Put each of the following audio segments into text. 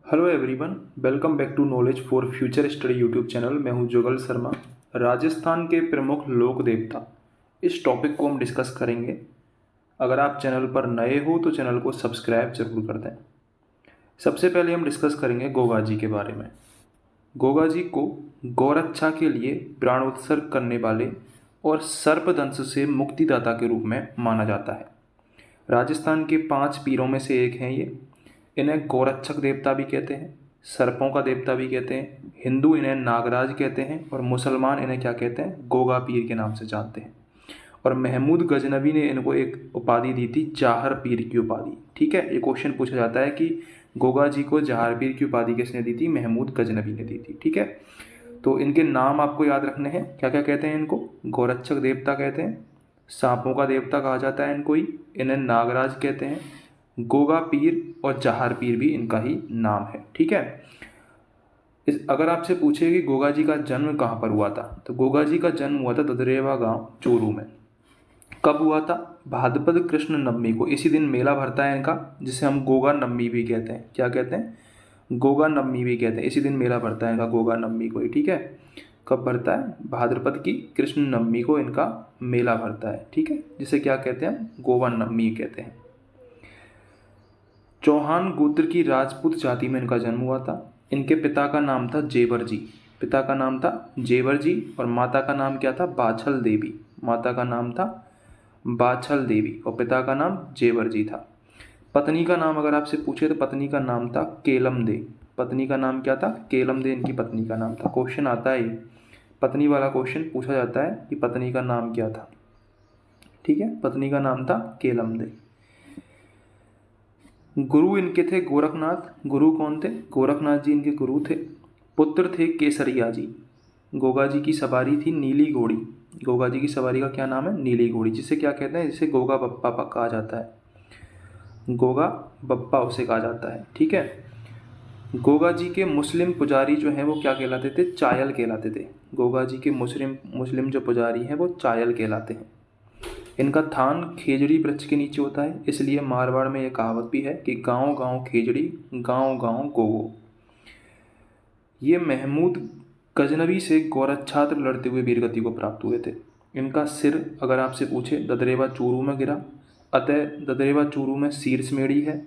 Hello everyone, welcome back to knowledge for future study YouTube channel. मैं हूं जुगल शर्मा। राजस्थान के प्रमुख लोक देवता, इस टॉपिक को हम डिस्कस करेंगे। अगर आप चैनल पर नए हो तो चैनल को सब्सक्राइब जरूर कर दें। सबसे पहले हम डिस्कस करेंगे गोगा जी के बारे में। गोगा जी को गौरक्षा के लिए प्राणोत्सर्ग करने वाले और सर्पदंश से मुक्तिदाता के रूप में माना जाता है। राजस्थान के 5 पीरों में से एक हैं ये। इन्हें गौरक्षक देवता भी कहते हैं, सर्पों का देवता भी कहते हैं। हिंदू इन्हें नागराज कहते हैं और मुसलमान इन्हें क्या कहते हैं, गोगा पीर के नाम से जानते हैं। और महमूद गजनबी ने इनको एक उपाधि दी थी, जाहर पीर की उपाधि। ठीक है, ये क्वेश्चन पूछा जाता है कि गोगा जी को जाहर पीर की उपाधि किसने दी थी? महमूद गजनबी ने दी थी। ठीक है, तो इनके नाम आपको याद रखने हैं। क्या क्या कहते हैं इनको? गौरक्षक देवता कहते हैं, सांपों का देवता कहा जाता है इनको ही, इन्हें नागराज कहते हैं, गोगा पीर और जाहर पीर भी इनका ही नाम है। ठीक है, अगर आपसे पूछे कि गोगा जी का जन्म कहाँ पर हुआ था, तो गोगा जी का जन्म हुआ था ददरेवा गांव चोरू में। कब हुआ था? भाद्रपद कृष्ण नवमी को। इसी दिन मेला भरता है इनका, जिसे हम गोगा नवमी भी कहते हैं। क्या कहते हैं? गोगा नवमी भी कहते हैं। इसी दिन मेला भरता है इनका, गोगा नवमी को ही। ठीक है, कब भरता है? भाद्रपद की कृष्ण नवमी को इनका मेला भरता है। ठीक है, जिसे क्या कहते हैं? गोवा नवमी कहते हैं। चौहान गोत्र की राजपूत जाति में इनका जन्म हुआ था। इनके पिता का नाम था जेवर जी। पिता का नाम था जेवर जी और माता का नाम क्या था? बाछल देवी। माता का नाम था बाछल देवी और पिता का नाम जेवर जी था। पत्नी का नाम अगर आपसे पूछे तो पत्नी का नाम था केलम दे। पत्नी का नाम क्या था? केलम दे इनकी पत्नी का नाम था। क्वेश्चन आता है ये, पत्नी वाला क्वेश्चन पूछा जाता है कि पत्नी का नाम क्या था। ठीक है, पत्नी का नाम था केलम दे। गुरु इनके थे गोरखनाथ। गुरु कौन थे? गोरखनाथ जी इनके गुरु थे। पुत्र थे केसरिया जी। गोगा जी की सवारी थी नीली घोड़ी। गोगा जी की सवारी का क्या नाम है? नीली घोड़ी, जिसे क्या कहते हैं? जिसे गोगा बप्पा कहा जाता है। गोगा बप्पा उसे कहा जाता है। ठीक है, गोगा जी के मुस्लिम पुजारी जो हैं वो क्या कहलाते थे? चायल कहलाते थे। गोगा जी के मुस्लिम मुस्लिम जो पुजारी हैं वो चायल कहलाते हैं। इनका थान खेजड़ी वृक्ष के नीचे होता है, इसलिए मारवाड़ में यह कहावत भी है कि गांव गांव खेजड़ी, गांव गांव गोगो। ये महमूद गजनबी से गौरक्षात्र लड़ते हुए वीरगति को प्राप्त हुए थे। इनका सिर अगर आपसे पूछे ददरेवा चूरू में गिरा, अतः ददरेवा चूरू में शीर्ष मेढ़ी है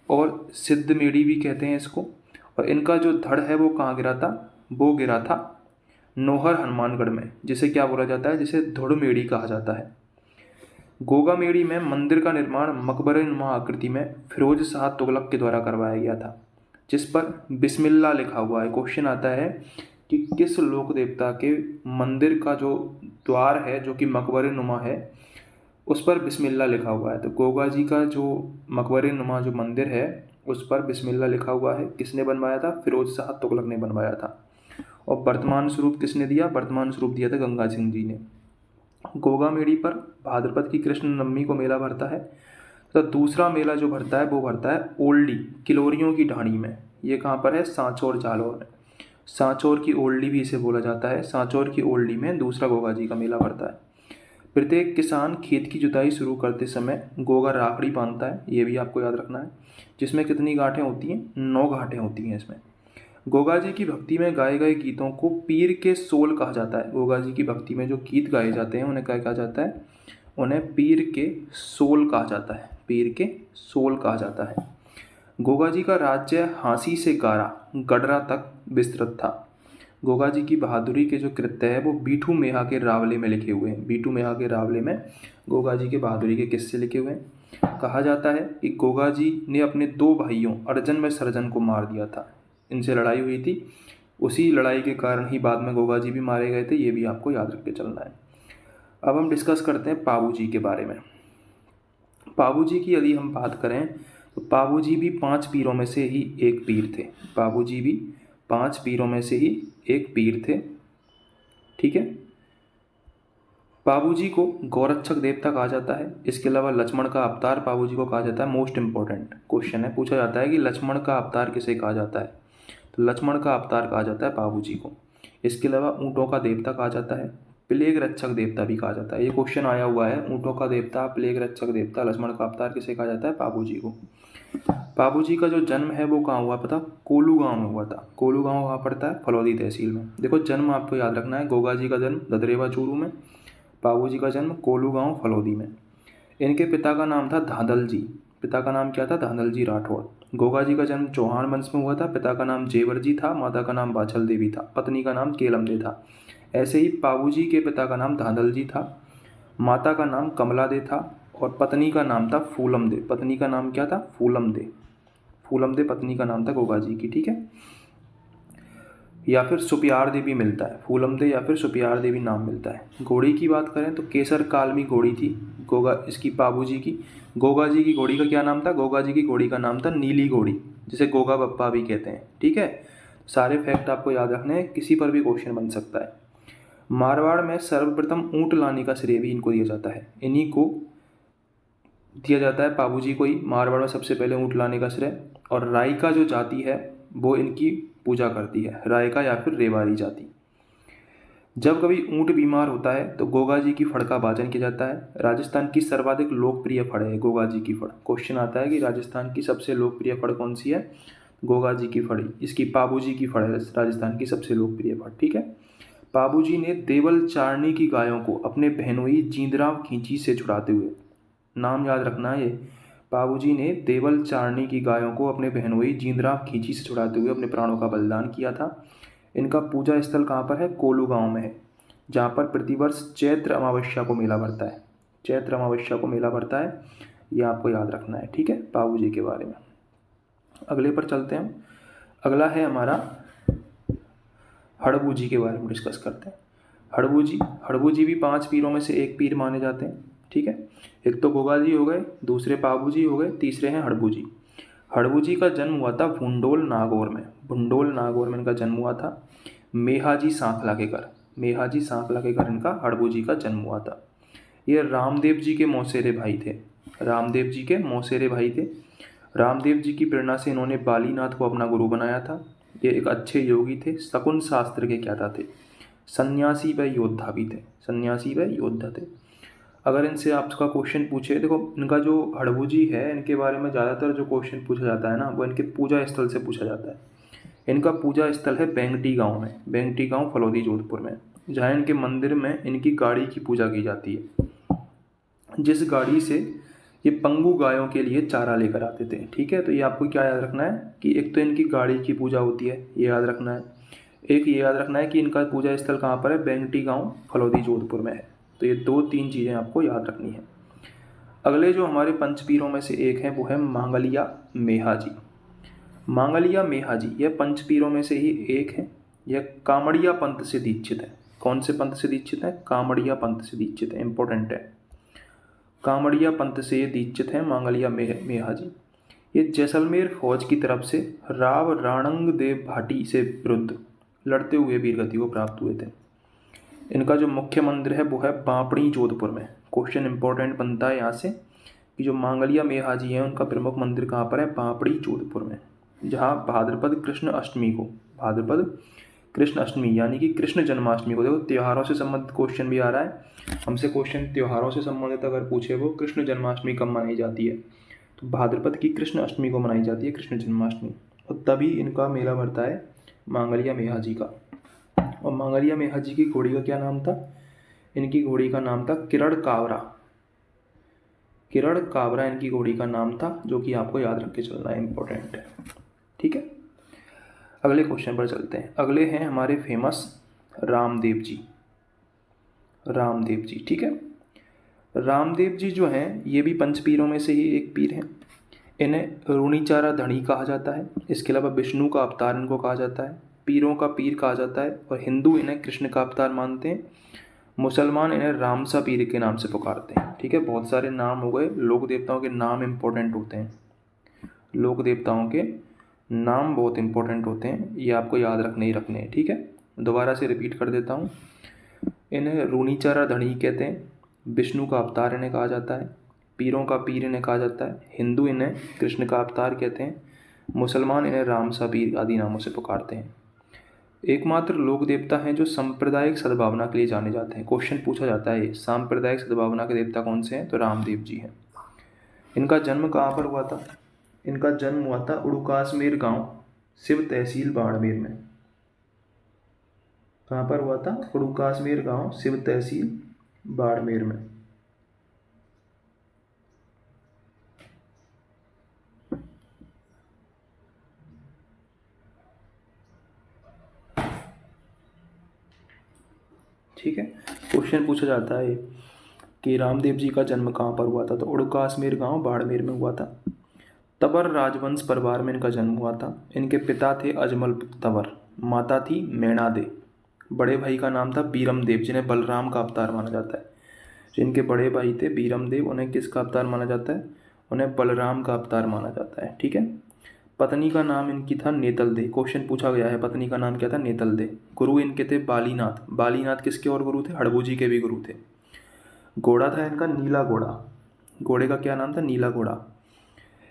और सिद्ध मेढ़ी भी कहते हैं इसको। और इनका जो धड़ है वो कहाँ गिरा था? वो गिरा था नोहर हनुमानगढ़ में, जिसे क्या बोला जाता है? जिसे धुड़ मेढ़ी कहा जाता है। गोगा मेड़ी में मंदिर का निर्माण मकबरे नुमा आकृति में फिरोज शाह तुगलक के द्वारा करवाया गया था, जिस पर बिस्मिल्लाह लिखा हुआ है। क्वेश्चन आता है कि किस लोक देवता के मंदिर का जो द्वार है जो कि मकबरे नुमा है उस पर बिस्मिल्लाह लिखा हुआ है? तो गोगा जी का जो मकबरे नुमा जो मंदिर है उस पर बिस्मिल्लाह लिखा हुआ है। किसने बनवाया था? फिरोज शाह तुगलक ने बनवाया था। और वर्तमान स्वरूप किसने दिया? वर्तमान स्वरूप दिया था गंगा सिंह जी ने। गोगा मेड़ी पर भाद्रपद की कृष्ण नवमी को मेला भरता है। तो दूसरा मेला जो भरता है वो भरता है ओल्डी किलोरियों की ढाणी में। ये कहाँ पर है? सांचौर जालौर में। सांचौर की ओल्डी भी इसे बोला जाता है। सांचौर की ओल्डी में दूसरा गोगा जी का मेला भरता है। प्रत्येक किसान खेत की जुताई शुरू करते समय गोगा राखड़ी बांधता है, ये भी आपको याद रखना है। जिसमें कितनी गांठें होती हैं? 9 गांठें होती हैं इसमें। गोगा जी की भक्ति में गाए गए गीतों को पीर के सोल कहा जाता है। गोगा जी की भक्ति में जो गीत गाए जाते हैं उन्हें क्या कहा जाता है? उन्हें पीर के सोल कहा जाता है। पीर के सोल कहा जाता है। गोगा जी का राज्य हांसी से गारा गडरा तक विस्तृत था। गोगा जी की बहादुरी के जो कृत्य है वो बीठू मेहा के रावले में लिखे हुए हैं। बीठू मेहा के रावले में गोगा जी के बहादुरी के किस्से लिखे हुए हैं। कहा जाता है कि गोगा जी ने अपने 2 भाइयों अर्जन व सर्जन को मार दिया था। इनसे लड़ाई हुई थी, उसी लड़ाई के कारण ही बाद में गोगा जी भी मारे गए थे। ये भी आपको याद रख के चलना है। अब हम डिस्कस करते हैं पाबू जी के बारे में। पाबू जी की यदि हम बात करें तो पाबू जी भी 5 पीरों में से ही एक पीर थे। पाबू जी भी 5 पीरों में से ही एक पीर थे। ठीक है, पाबू जी को गौरक्षक देवता कहा जाता है। इसके अलावा लक्ष्मण का अवतार पाबू जी को कहा जाता है। मोस्ट इंपॉर्टेंट क्वेश्चन है, पूछा जाता है कि लक्ष्मण का अवतार किसे कहा जाता है? तो लक्ष्मण का अवतार कहा जाता है पाबू जी को। इसके अलावा ऊँटों का देवता कहा जाता है, प्लेग रक्षक देवता भी कहा जाता है। ये क्वेश्चन आया हुआ है, ऊँटों का देवता, प्लेग रक्षक देवता, लक्ष्मण का अवतार किसे कहा जाता है? पाबू जी को। बाबूजी का जो जन्म है वो कहाँ हुआ पता? कोलू गांव में हुआ था। कोलू गांव कहाँ पड़ता है? फलौदी तहसील में। देखो जन्म आपको याद रखना है, गोगा जी का जन्म ददरेवा चूरू में, बाबूजी का जन्म कोलू गांव फलौदी में। इनके पिता का नाम था धांधल जी। पिता का नाम क्या था? धांधल जी राठौड़। गोगा जी का जन्म चौहान वंश में हुआ था। पिता का नाम जेवर जी था, माता का नाम बाछल देवी था, पत्नी का नाम केलमदे था। ऐसे ही बाबूजी के पिता का नाम धांधल जी था, माता का नाम कमला दे था और पत्नी का नाम था फूलम दे। पत्नी का नाम क्या था? फूलम दे। फूलम दे पत्नी का नाम था गोगा जी की, ठीक है। या फिर सुपियार देवी मिलता है, फूलम दे या फिर सुपियार देवी नाम मिलता है। घोड़ी की बात करें तो केसर कालमी घोड़ी थी गोगा इसकी बाबूजी की। गोगा जी की घोड़ी का क्या नाम था? गोगा जी की घोड़ी का नाम था नीली घोड़ी, जिसे गोगा बप्पा भी कहते हैं, ठीक है। सारे फैक्ट आपको याद रखने हैं, किसी पर भी क्वेश्चन बन सकता है। मारवाड़ में सर्वप्रथम ऊँट लाने का श्रेय भी इनको दिया जाता है, इन्हीं को दिया जाता है, बाबूजी को ही मारवाड़ में सबसे पहले ऊँट लाने का श्रेय। और रायका जो जाति है वो इनकी पूजा करती है, रायका या फिर रेवाड़ी जाति। जब कभी ऊँट बीमार होता है तो गोगा जी की फड़ का भाजन किया जाता है। राजस्थान की सर्वाधिक लोकप्रिय फड़ है गोगा जी की फड़। क्वेश्चन आता है कि राजस्थान की सबसे लोकप्रिय फड़ कौन सी है? गोगा जी की फड़ी, इसकी बाबूजी की फड़ है राजस्थान की सबसे लोकप्रिय फड़, ठीक है। बाबूजी ने देवल चारणी की गायों को अपने बहनोई जींदराव खींची से छुड़ाते हुए, नाम याद रखना है ये, बाबूजी ने देवल चारणी की गायों को अपने बहनोई जींदराव खींची से छुड़ाते हुए अपने प्राणों का बलिदान किया था। इनका पूजा स्थल कहाँ पर है? कोलू गांव में है, जहाँ पर प्रतिवर्ष चैत्र अमावस्या को मेला भरता है। चैत्र अमावस्या को मेला भरता है, ये आपको याद रखना है, ठीक है, बाबूजी के बारे में। अगले पर चलते हैं। अगला है हमारा हड़बू जी के बारे में डिस्कस करते हैं। हड़बू जी भी 5 पीरों में से एक पीर माने जाते हैं, ठीक है। एक तो गोगा जी हो गए, दूसरे बाबू जी हो गए, तीसरे हैं हड़बू जी। हड़बू जी का जन्म हुआ था भुंडोल नागौर में। भुंडोल नागौर में इनका जन्म हुआ था। मेहाजी सांखला के घर, मेहाजी सांखला के घर इनका हड़बू जी का जन्म हुआ था। ये रामदेव जी के मौसेरे भाई थे, रामदेव जी के मौसेरे भाई थे। रामदेव जी की प्रेरणा से इन्होंने बालीनाथ को अपना गुरु बनाया था। ये एक अच्छे योगी थे, शकुन शास्त्र के ज्ञाता थे, सन्यासी व योद्धा भी थे, सन्यासी व योद्धा थे। अगर इनसे आपका क्वेश्चन पूछे, देखो इनका जो हड़बू जी है इनके बारे में ज़्यादातर जो क्वेश्चन पूछा जाता है ना वो इनके पूजा स्थल से पूछा जाता है। इनका पूजा स्थल है बेंगटी गांव में, बेंगटी गांव फलौदी जोधपुर में, जहाँ इनके मंदिर में इनकी गाड़ी की पूजा की जाती है, जिस गाड़ी से ये पंगु गायों के लिए चारा लेकर आते थे, ठीक है। तो ये आपको क्या याद रखना है कि एक तो इनकी गाड़ी की पूजा होती है, ये याद रखना है। एक ये याद रखना है कि इनका पूजा स्थल कहाँ पर है? बेंगटी गांव फलौदी जोधपुर में है। तो ये 2-3 चीज़ें आपको याद रखनी है। अगले जो हमारे पंचपीरों में से एक हैं वो है मांगलिया मेहाजी। मांगलिया मेहाजी यह पंचपीरों में से ही एक है। यह कामड़िया पंथ से दीक्षित है। कौन से पंथ से दीक्षित है? कामड़िया पंथ से दीक्षित है, इंपॉर्टेंट है। कामड़िया पंथ से ये दीक्षित हैं मांगलिया मेहाजी। ये जैसलमेर फौज की तरफ से राव राणंग देव भाटी से विरुद्ध लड़ते हुए वीरगति को प्राप्त हुए थे। इनका जो मुख्य मंदिर है वो है बापड़ी जोधपुर में। क्वेश्चन इंपॉर्टेंट बनता है यहाँ से कि जो मांगलिया मेहाजी हैं उनका प्रमुख मंदिर कहाँ पर है? बापड़ी जोधपुर में, जहाँ भाद्रपद कृष्ण अष्टमी को, भाद्रपद कृष्ण अष्टमी यानी कि कृष्ण जन्माष्टमी को, देखो त्योहारों से संबंधित क्वेश्चन भी आ रहा है हमसे, क्वेश्चन त्योहारों से संबंधित अगर पूछे वो कृष्ण जन्माष्टमी कब मनाई जाती है तो भाद्रपद की कृष्ण अष्टमी को मनाई जाती है कृष्ण जन्माष्टमी, और तभी इनका मेला भरता है मांगलिया मेहाजी का। और मांगलिया मेहाजी की घोड़ी का क्या नाम था? इनकी घोड़ी का नाम था किरण कावरा। किरण कावरा इनकी घोड़ी का नाम था, जो कि आपको याद रख के चलना है, इंपॉर्टेंट है, ठीक है। अगले क्वेश्चन पर चलते हैं। अगले हैं हमारे फेमस रामदेव जी। रामदेव जी, ठीक है। रामदेव जी जो हैं ये भी पंचपीरों में से ही एक पीर हैं। इन्हें रूणीचारा धणी कहा जाता है। इसके अलावा विष्णु का अवतार इनको कहा जाता है, पीरों का पीर कहा जाता है, और हिंदू इन्हें कृष्ण का अवतार मानते हैं। मुसलमान इन्हें रामसा पीर के नाम से पुकारते हैं, ठीक है। बहुत सारे नाम हो गए, लोक देवताओं के नाम इंपॉर्टेंट होते हैं, लोक देवताओं के नाम बहुत इंपॉर्टेंट होते हैं, ये आपको याद रखने ही रखने हैं, ठीक है। दोबारा से रिपीट कर देता हूँ। इन्हें रूणीचारा धणी कहते हैं, विष्णु का अवतार इन्हें कहा जाता है, पीरों का पीर इन्हें कहा जाता है, हिंदू इन्हें कृष्ण का अवतार कहते हैं, मुसलमान इन्हें रामसा पीर आदि नामों से पुकारते हैं। एकमात्र लोक देवता हैं जो सांप्रदायिक सद्भावना के लिए जाने जाते हैं। क्वेश्चन पूछा जाता है सांप्रदायिक सद्भावना के देवता कौन से हैं? तो रामदेव जी हैं। इनका जन्म कहाँ पर हुआ था? इनका जन्म हुआ था उड़ुकासमेर गांव, शिव तहसील बाड़मेर में। कहाँ पर हुआ था? उड़ुकासमेर गांव, शिव तहसील बाड़मेर में। ठीक है। क्वेश्चन पूछा जाता है कि रामदेव जी का जन्म कहाँ पर हुआ था, तो उड़ुकासमेर गांव बाड़मेर में हुआ था। तबर राजवंश परिवार में इनका जन्म हुआ था। इनके पिता थे अजमल तबर, माता थी मैणा दे। बड़े भाई का नाम था बीरम देव, जिन्हें बलराम का अवतार माना जाता है। जिनके बड़े भाई थे बीरम देव, उन्हें किसका अवतार माना जाता है? उन्हें बलराम का अवतार माना जाता है। ठीक है। पत्नी का नाम इनकी था नेतल दे। क्वेश्चन पूछा गया है, पत्नी का नाम क्या था? नेतल दे। गुरु इनके थे बालीनाथ। बालीनाथ किसके और गुरु थे? हड़बू जी के भी गुरु थे। घोड़ा था इनका नीला घोड़ा। घोड़े का क्या नाम था? नीला घोड़ा।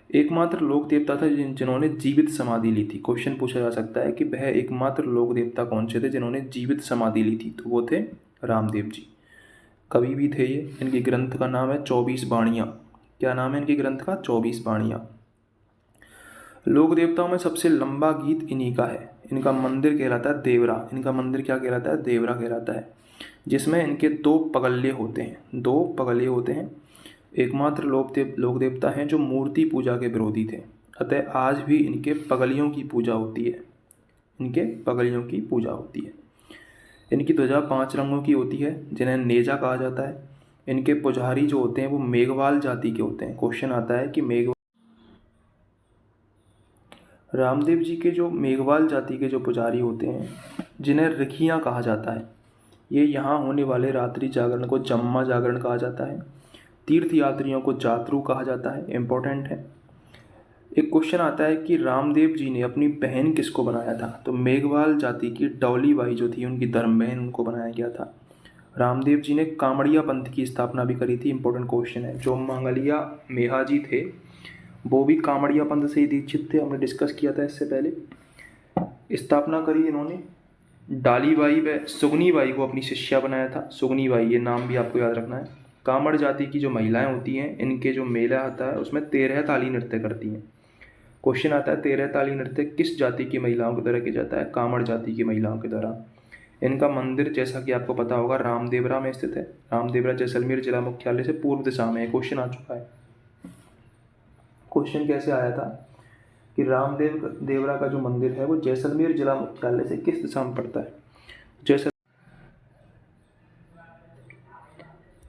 एकमात्र लोक देवता था जिन्होंने जीवित समाधि ली थी। क्वेश्चन पूछा जा सकता है कि वह एकमात्र लोक देवता कौन से थे जिन्होंने जीवित समाधि ली थी, तो वो थे रामदेव जी। कवि भी थे ये। इनके ग्रंथ का नाम है 24 बाणियाँ। क्या नाम है इनके ग्रंथ का? 24 बाणियाँ। लोक देवताओं में सबसे लंबा गीत इन्हीं का है। इनका मंदिर कहलाता है देवरा। इनका मंदिर क्या कहलाता है? देवरा कहलाता है, जिसमें इनके 2 पगल्ले होते हैं। 2 पगले होते हैं। एकमात्र लोक देवता हैं जो मूर्ति पूजा के विरोधी थे। अतः आज भी इनके पगलियों की पूजा होती है। इनके पगलियों की पूजा होती है। इनकी ध्वजा 5 रंगों की होती है, जिन्हें नेजा कहा जाता है। इनके पुजारी जो होते हैं वो मेघवाल जाति के होते हैं। क्वेश्चन आता है कि रामदेव जी के जो मेघवाल जाति के जो पुजारी होते हैं, जिन्हें रिखियाँ कहा जाता है, ये यहाँ होने वाले रात्रि जागरण को जम्मा जागरण कहा जाता है। तीर्थ यात्रियों को जातरू कहा जाता है। इम्पोर्टेंट है। एक क्वेश्चन आता है कि रामदेव जी ने अपनी बहन किसको बनाया था, तो मेघवाल जाति की डौली बाई जो थी, उनकी धर्म बहन, उनको बनाया गया था। रामदेव जी ने कामड़िया पंथ की स्थापना भी करी थी। इंपॉर्टेंट क्वेश्चन है। जो मांगलिया मेहा जी थे वो भी कामड़िया पंथ से ही दीक्षित थे। हमने डिस्कस किया था इससे पहले। स्थापना करी इन्होंने। डाली बाई व सुगनी बाई को अपनी शिष्या बनाया था। सुगनी बाई, ये नाम भी आपको याद रखना है। कामड़ जाति की जो महिलाएं होती हैं, इनके जो मेला आता है उसमें 13 ताली नृत्य करती हैं। क्वेश्चन आता है 13 ताली नृत्य किस जाति की महिलाओं के द्वारा किया जाता है? कामड़ जाति की महिलाओं के द्वारा। इनका मंदिर जैसा कि आपको पता होगा रामदेवरा में स्थित है। रामदेवरा जैसलमेर जिला मुख्यालय से पूर्व दिशा में है। क्वेश्चन आ चुका है। क्वेश्चन कैसे आया था कि देवरा का जो मंदिर है वो जैसलमेर जिला मुख्यालय से किस दिशा में पड़ता है?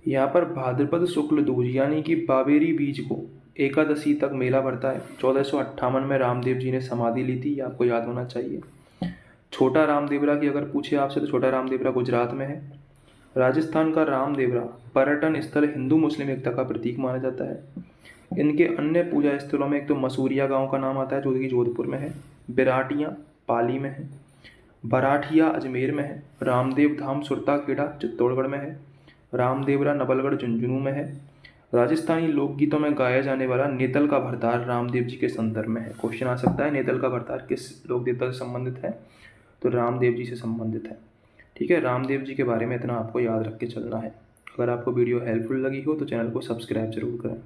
यहाँ पर भाद्रपद शुक्ल दूज यानी कि बाबेरी बीज को एकादशी तक मेला भरता है। 1458 में रामदेव जी ने समाधि ली थी, ये आपको याद होना चाहिए। छोटा रामदेवरा की अगर पूछे आपसे तो छोटा रामदेवरा गुजरात में है। राजस्थान का रामदेवरा पर्यटन स्थल हिंदू मुस्लिम एकता का प्रतीक माना जाता है। इनके अन्य पूजा स्थलों में एक तो मसूरिया गांव का नाम आता है जो कि जोधपुर में है, बिराटियाँ पाली में है, बराठिया अजमेर में है, रामदेव धाम सुरताखेड़ा चित्तौड़गढ़ में है, रामदेवरा नवलगढ़ झुंझुनू में है। राजस्थानी लोकगीतों में गाया जाने वाला नेतल का भरतार रामदेव जी के संदर्भ में है। क्वेश्चन आ सकता है नेतल का भरतार किस लोक देवता से संबंधित है, तो रामदेव जी से संबंधित है। ठीक है। रामदेव जी के बारे में इतना आपको याद रख के चलना है। अगर आपको वीडियो हेल्पफुल लगी हो तो चैनल को सब्सक्राइब जरूर करें।